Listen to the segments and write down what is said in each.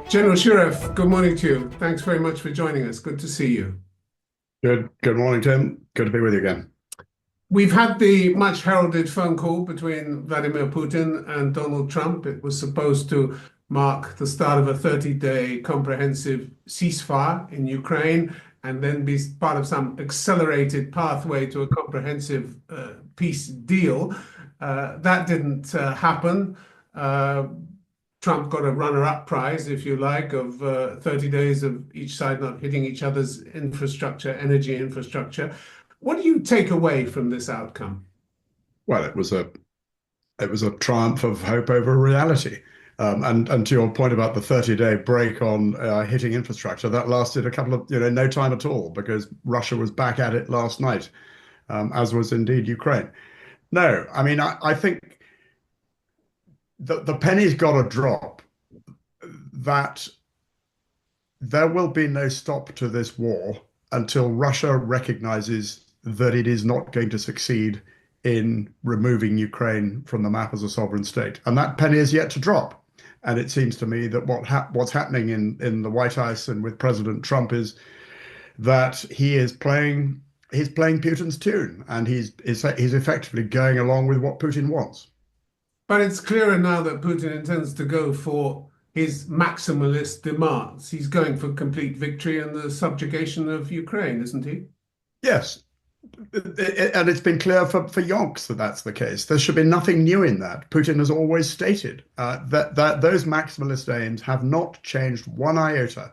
General Shirreff, good morning to you. Thanks very much for joining us. Good to see you. Good morning, Tim. Good to be with you again. We've had the much heralded phone call between Vladimir Putin and Donald Trump. It was supposed to mark the start of a 30-day comprehensive ceasefire in Ukraine and then be part of some accelerated pathway to a comprehensive peace deal. That didn't happen. Uh, Trump got a runner-up prize, if you like, of 30 days of each side not hitting each other's infrastructure, energy infrastructure. What do you take away from this outcome? Well, it was a triumph of hope over reality. And to your point about the 30-day break on hitting infrastructure, that lasted a couple of, no time at all because Russia was back at it last night, as was indeed Ukraine. No, I mean, I think the penny's got to drop that there will be no stop to this war until Russia recognizes that it is not going to succeed in removing Ukraine from the map as a sovereign state. And that penny is yet to drop. And it seems to me that what's happening in the White House and with President Trump is that he's playing Putin's tune, and he's effectively going along with what Putin wants. But it's clearer now that Putin intends to go for his maximalist demands. He's going for complete victory and the subjugation of Ukraine, isn't he? Yes, and it's been clear for yonks that that's the case. There should be nothing new in that. Putin has always stated that those maximalist aims have not changed one iota.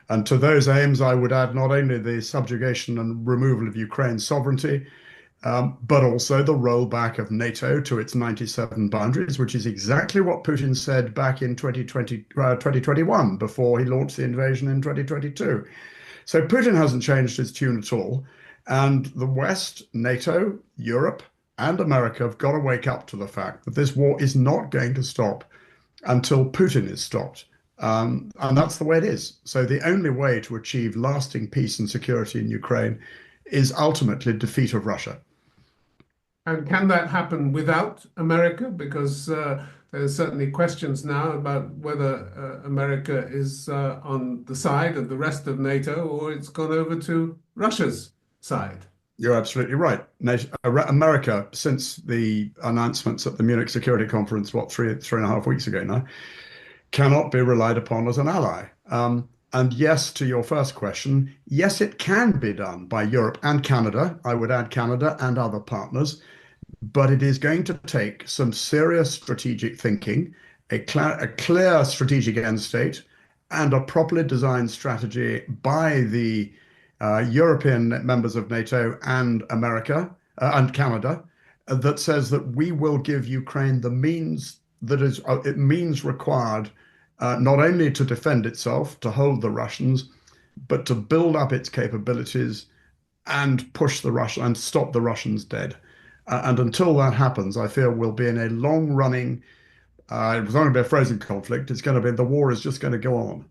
And to those aims, I would add not only the subjugation and removal of Ukraine's sovereignty, but also the rollback of NATO to its 97 boundaries, which is exactly what Putin said back in 2021 before he launched the invasion in 2022. So Putin hasn't changed his tune at all. And the West, NATO, Europe, and America have got to wake up to the fact that this war is not going to stop until Putin is stopped. And that's the way it is. So the only way to achieve lasting peace and security in Ukraine is ultimately defeat of Russia. And can that happen without America? Because there's certainly questions now about whether America is on the side of the rest of NATO or it's gone over to Russia's side. You're absolutely right. America, since the announcements at the Munich Security Conference, what, three and a half weeks ago now, cannot be relied upon as an ally. And yes, to your first question, yes, it can be done by Europe and Canada. I would add Canada and other partners, but it is going to take some serious strategic thinking, a clear strategic end state, and a properly designed strategy by the European members of NATO and America and Canada that says that we will give Ukraine the means it means required not only to defend itself, to hold the Russians, but to build up its capabilities and push the Russian and stop the Russians dead. And until that happens, I fear we'll be in a long-running. It's not going to be a frozen conflict. It's going to be the war is just going to go on.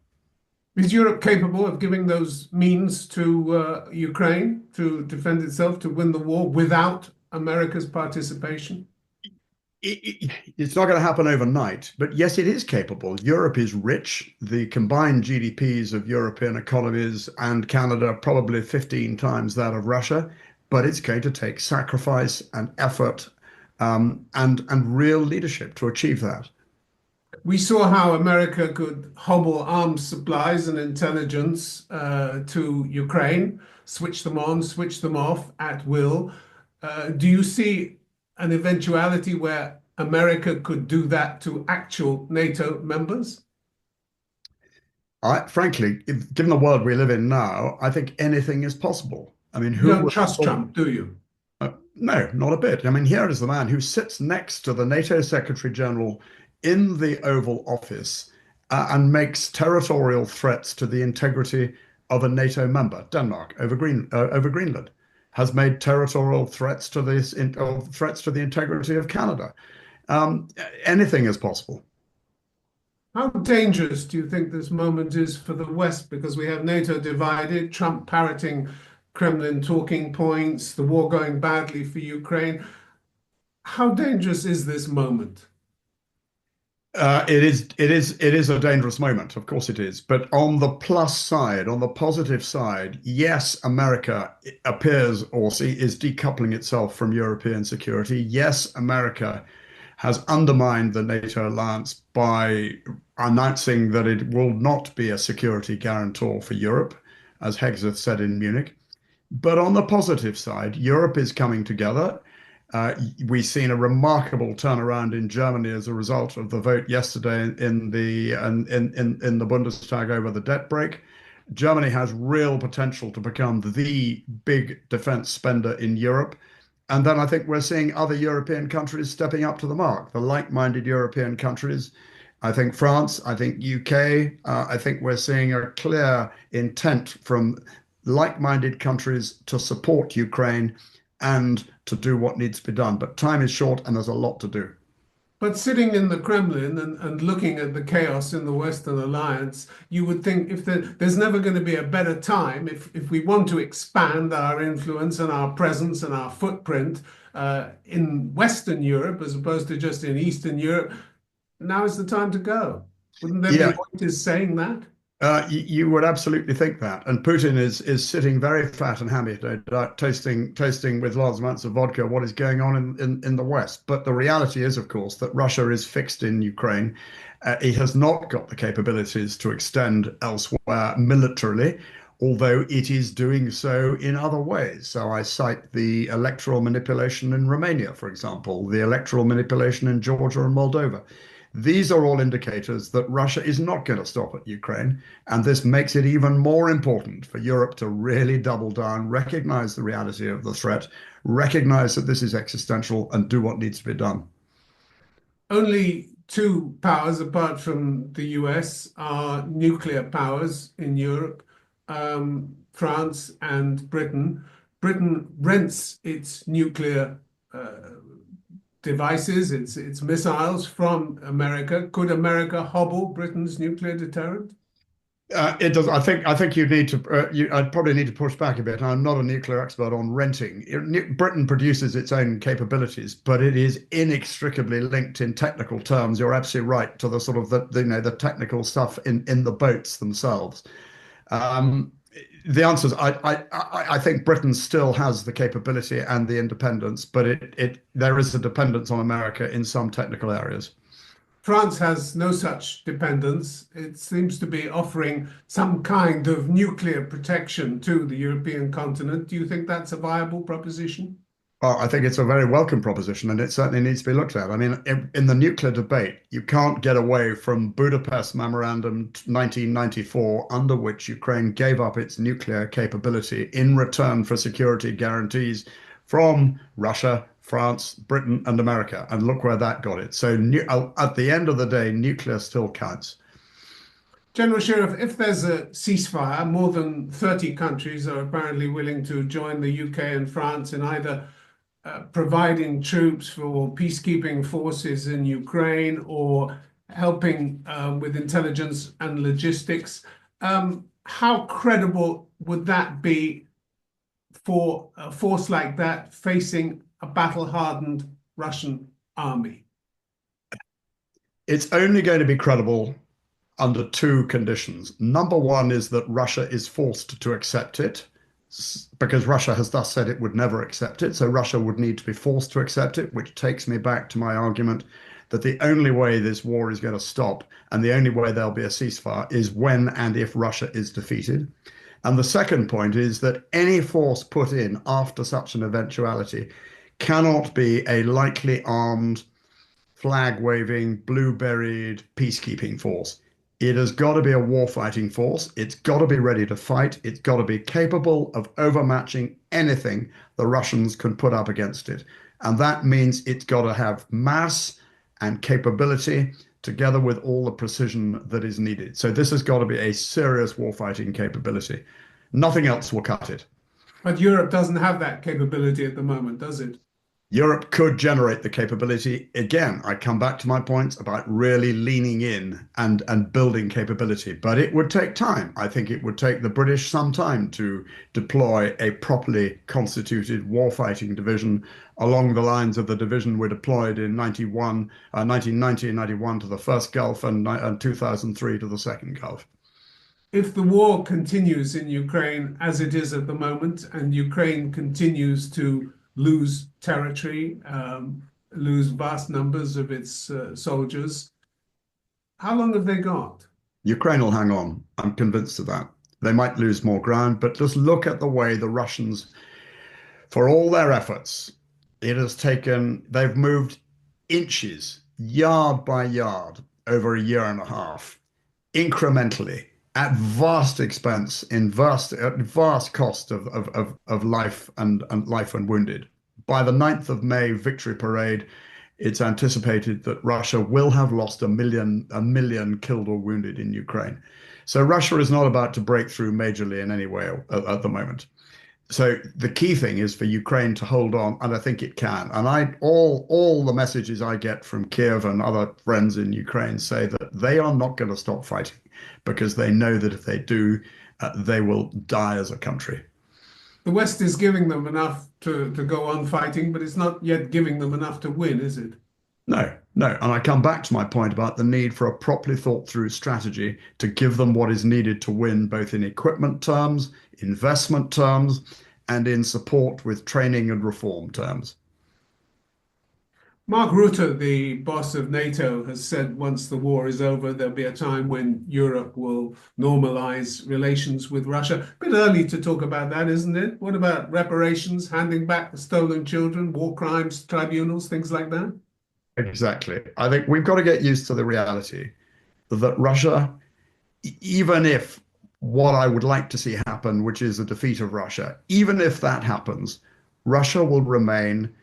Is Europe capable of giving those means to Ukraine to defend itself, to win the war without America's participation? It's not going to happen overnight, but yes, it is capable. Europe is rich. The combined GDPs of European economies and Canada are probably 15 times that of Russia, but it's going to take sacrifice and effort and real leadership to achieve that. We saw how America could hobble arms supplies and intelligence to Ukraine, switch them on, switch them off at will. Do you see an eventuality where America could do that to actual NATO members? Frankly, given the world we live in now, I think anything is possible. I mean, You who don't would have trust thought? Trump, do you? No, not a bit. I mean, here is the man who sits next to the NATO Secretary General in the Oval Office and makes territorial threats to the integrity of a NATO member, Denmark, over Greenland, has made territorial threats to threats to the integrity of Canada. Um, Anything is possible. How dangerous do you think this moment is for the West? Because we have NATO divided, Trump parroting Kremlin talking points, the war going badly for Ukraine. How dangerous is this moment? It is a dangerous moment. Of course it is. But on the plus side, on the positive side, yes, America appears or is decoupling itself from European security. Yes, America has undermined the NATO alliance by announcing that it will not be a security guarantor for Europe, as Hegseth said in Munich. But on the positive side, Europe is coming together. We've seen a remarkable turnaround in Germany as a result of the vote yesterday in the Bundestag over the debt brake. Germany has real potential to become the big defense spender in Europe. And then I think we're seeing other European countries stepping up to the mark, the like-minded European countries. I think France, I think UK, I think we're seeing a clear intent from like-minded countries to support Ukraine and to do what needs to be done. But time is short and there's a lot to do. But sitting in the Kremlin and looking at the chaos in the Western alliance, you would think if there's never going to be a better time if we want to expand our influence and our presence and our footprint in Western Europe as opposed to just in Eastern Europe, now is the time to go. Wouldn't there be Yeah, voices saying that? you would absolutely think that. And Putin is sitting very fat and hammy, tasting with large amounts of vodka what is going on in the West. But the reality is, of course, that Russia is fixed in Ukraine. He has not got the capabilities to extend elsewhere militarily, although it is doing so in other ways. So I cite the electoral manipulation in Romania, for example, the electoral manipulation in Georgia and Moldova. These are all indicators that Russia is not going to stop at Ukraine. And this makes it even more important for Europe to really double down, recognize the reality of the threat, recognize that this is existential, and do what needs to be done. Only two powers, apart from the US, are nuclear powers in Europe, France and Britain. Britain rents its nuclear devices, its missiles from America. Could America hobble Britain's nuclear deterrent? It does. I think you need to. I'd probably need to push back a bit. I'm not a nuclear expert on renting. Britain produces its own capabilities, but it is inextricably linked in technical terms. You're absolutely right to the sort of the technical stuff in the boats themselves. Um, the answer is I think Britain still has the capability and the independence, but it there is a dependence on America in some technical areas. France has no such dependence. It seems to be offering some kind of nuclear protection to the European continent. Do you think that's a viable proposition? I think it's a very welcome proposition, and it certainly needs to be looked at. I mean, in the nuclear debate, you can't get away from Budapest Memorandum 1994, under which Ukraine gave up its nuclear capability in return for security guarantees from Russia, France, Britain, and America. And look where that got it. So at the end of the day, nuclear still counts. General Shirreff, if there's a ceasefire, more than 30 countries are apparently willing to join the UK and France in either providing troops for peacekeeping forces in Ukraine or helping with intelligence and logistics. How credible would that be for a force like that facing a battle-hardened Russian army? It's only going to be credible under two conditions. Number one is that Russia is forced to accept it because Russia has thus said it would never accept it. So Russia would need to be forced to accept it, which takes me back to my argument that the only way this war is going to stop and the only way there'll be a ceasefire is when and if Russia is defeated. And the second point is that any force put in after such an eventuality cannot be a lightly armed, flag waving, blue berried peacekeeping force. It has got to be a war-fighting force. It's got to be ready to fight. It's got to be capable of overmatching anything the Russians can put up against it. And that means it's got to have mass and capability together with all the precision that is needed. So this has got to be a serious war-fighting capability. Nothing else will cut it. But Europe doesn't have that capability at the moment, does it? Europe could generate the capability. Again, I come back to my point about really leaning in and building capability, but it would take time. I think it would take the British some time to deploy a properly constituted warfighting division along the lines of the division we deployed in 1990 and 91 to the first Gulf and 2003 to the second Gulf. If the war continues in Ukraine as it is at the moment, and Ukraine continues to lose territory, lose vast numbers of its soldiers, how long have they got? Ukraine will hang on. I'm convinced of that. They might lose more ground, but just look at the way the Russians, for all their efforts, they've moved inches, yard by yard, over a year and a half, incrementally, at vast expense, at vast cost of life and life and wounded. By the 9th of May victory parade, it's anticipated that Russia will have lost a million killed or wounded in Ukraine. So Russia is not about to break through majorly in any way at the moment. So the key thing is for Ukraine to hold on, and I think it can. And all the messages I get from Kiev and other friends in Ukraine say that they are not going to stop fighting because they know that if they do, they will die as a country. The West is giving them enough to go on fighting, but it's not yet giving them enough to win, is it? No, no. And I come back to my point about the need for a properly thought through strategy to give them what is needed to win, both in equipment terms, investment terms, and in support with training and reform terms. Mark Rutte, the boss of NATO, has said once the war is over, there'll be a time when Europe will normalize relations with Russia. A bit early to talk about that, isn't it? What about reparations, handing back the stolen children, war crimes tribunals, things like that? Exactly. I think we've got to get used to the reality that Russia, even if what I would like to see happen, which is a defeat of Russia, even if that happens, Russia will remain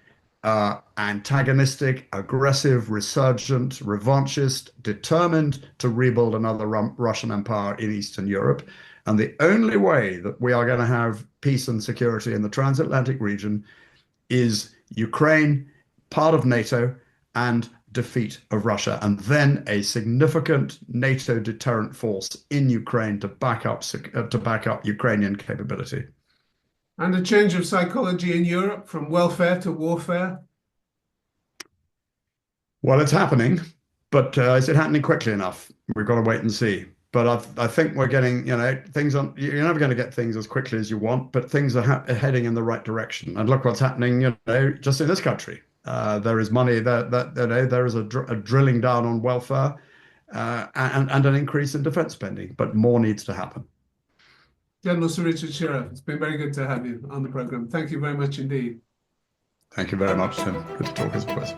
antagonistic, aggressive, resurgent, revanchist, determined to rebuild another Russian empire in Eastern Europe. And the only way that we are going to have peace and security in the transatlantic region is Ukraine, part of NATO, and defeat of Russia, and then a significant NATO deterrent force in Ukraine to back up Ukrainian capability. And a change of psychology in Europe from welfare to warfare? Well, it's happening, but is it happening quickly enough? We've got to wait and see. But I think we're getting, things on. You're never going to get things as quickly as you want, but things are heading in the right direction. And look what's happening, just in this country. There is money that there is a drilling down on welfare and an increase in defense spending, but more needs to happen. General Sir Richard Shirreff, it's been very good to have you on the program. Thank you very much indeed. Thank you very much, Tim. Good to talk as always.